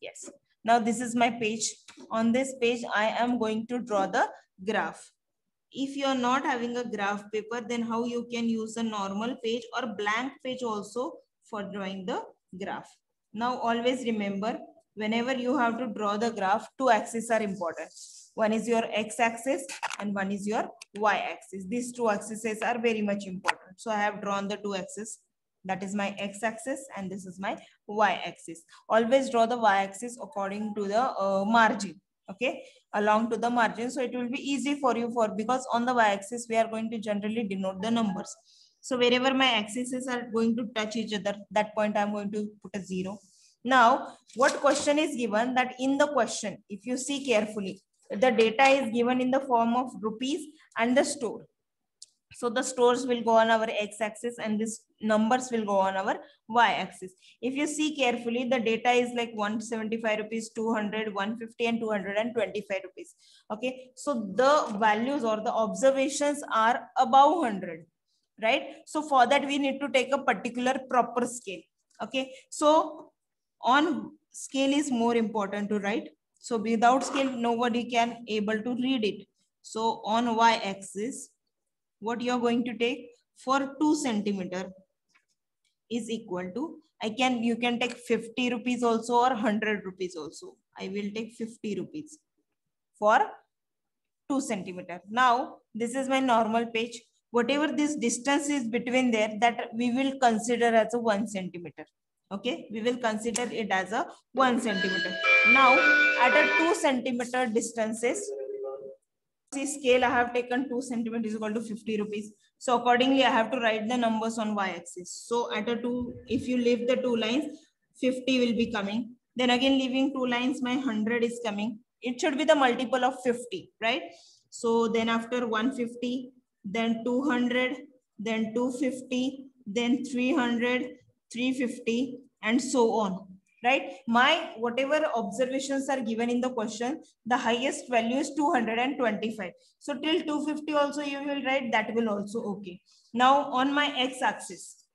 Yes. Now this is my page. On this page, I am going to draw the graph. If you are not having a graph paper, then how you can use a normal page or blank page also for drawing the graph. Now always remember, whenever you have to draw the graph, two axes are important. One is your x-axis and one is your y-axis. These two axes are very much important. So I have drawn the two axes. That is my x-axis and this is my y-axis. Always draw the y-axis according to the margin. Okay, along to the margin, so it will be easy for you because on the y-axis we are going to generally denote the numbers. So wherever my axes are going to touch each other, that point I'm going to put a 0. Now what question is given, that in the question, if you see carefully, the data is given in the form of rupees and the store. So the stores will go on our x-axis and this numbers will go on our y-axis. If you see carefully, the data is like 175 rupees, 200, 150 and 225 rupees. Okay. So the values or the observations are above 100, right? So for that, we need to take a particular proper scale. Okay. So on scale is more important to write. So without scale, nobody can able to read it. So on y-axis, what you are going to take for 2 centimeter is equal to, you can take 50 rupees also or 100 rupees also. I will take 50 rupees for 2 centimeter. Now this is my normal page. Whatever this distance is between there, that we will consider as a 1 centimeter. Okay, we will consider it as a 1 centimeter. Now at a 2 centimeter distances, scale I have taken 2 centimeters is equal to 50 rupees. So accordingly, I have to write the numbers on y-axis. So at a 2, if you leave the 2 lines, 50 will be coming. Then again, leaving 2 lines, my 100 is coming. It should be the multiple of 50, right? So then after 150, then 200, then 250, then 300, 350, and so on. Right? My whatever observations are given in the question, the highest value is 225. So till 250 also you will write, that will also okay. Now on my x-axis,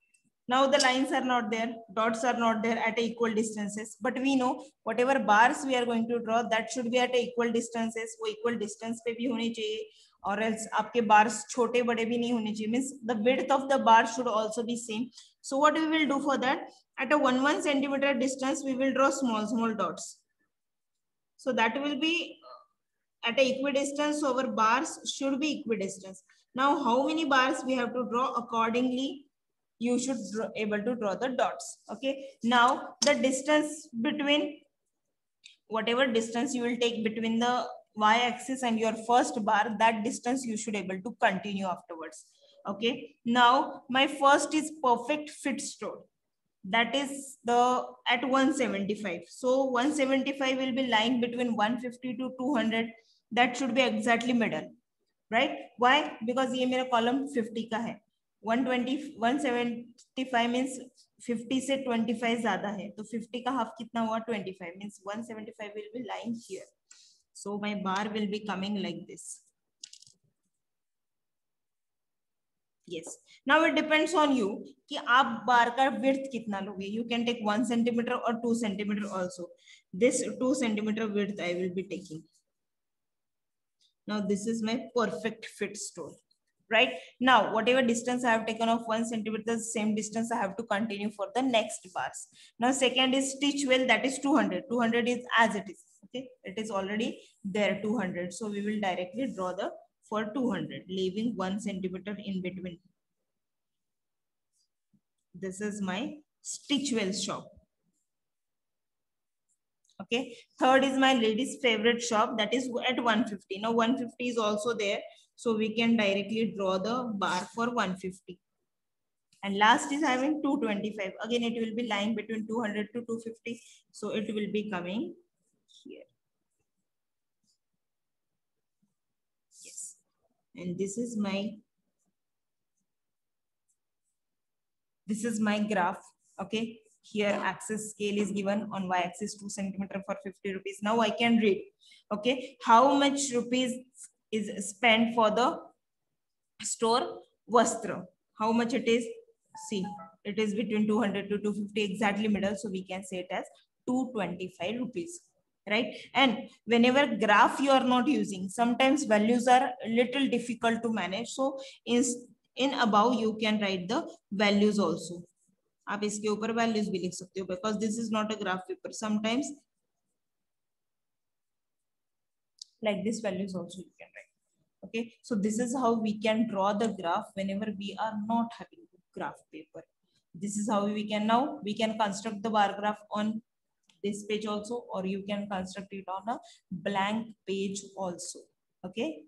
now the lines are not there, dots are not there at equal distances, but we know whatever bars we are going to draw, that should be at equal distances. वो equal distance पे भी होने चाहिए, or else आपके bars छोटे बड़े भी नहीं होने चाहिए. Means the width of the bar should also be same. So what we will do for that? At a 1 centimeter distance, we will draw small dots. So that will be at a equidistance. So our bars should be equidistance. Now, how many bars we have to draw? Accordingly, you should able to draw the dots. Okay. Now the distance between, whatever distance you will take between the y-axis and your first bar, that distance you should able to continue afterwards. Okay. Now my first is perfect fit store. That is the at 175. So 175 will be lying between 150 to 200. That should be exactly middle, right? Why? Because ये मेरा column 50 का है. 175 means 50 से 25 ज़्यादा है. तो 50 का half कितना हुआ? 25 means 175 will be lying here. So my bar will be coming like this. Yes. Now it depends on you कि आप बार का width कितना लोगे. You can take 1 centimeter or 2 centimeter also. This 2 centimeter width I will be taking. Now this is my perfect fit store. Right now, whatever distance I have taken of 1 centimeter, the same distance I have to continue for the next bars. Now second is stitch well, that is 200. 200 is as it is. Okay, it is already there 200. So we will directly draw the for 200, leaving 1 centimeter in between. This is my Stitchwell shop. Okay. Third is my lady's favorite shop, that is at 150. Now 150 is also there. So we can directly draw the bar for 150. And last is having 225. Again, it will be lying between 200 to 250. So it will be coming here. Yes. And this is my graph. Okay. Here axis scale is given on y-axis 2 centimeter for 50 rupees. Now I can read. Okay. How much rupees is spent for the store Vastra? How much it is? See, it is between 200 to 250, exactly middle. So we can say it as 225 rupees, right? And whenever graph you are not using, sometimes values are little difficult to manage, so in above you can write the values also. आप इसके ऊपर values भी लिख सकते हो, because this is not a graph paper. Sometimes like this values also you can write. Okay, so this is how we can draw the graph whenever we are not having graph paper. This is how we can, now we can construct the bar graph on this page also, or you can construct it on a blank page also. Okay.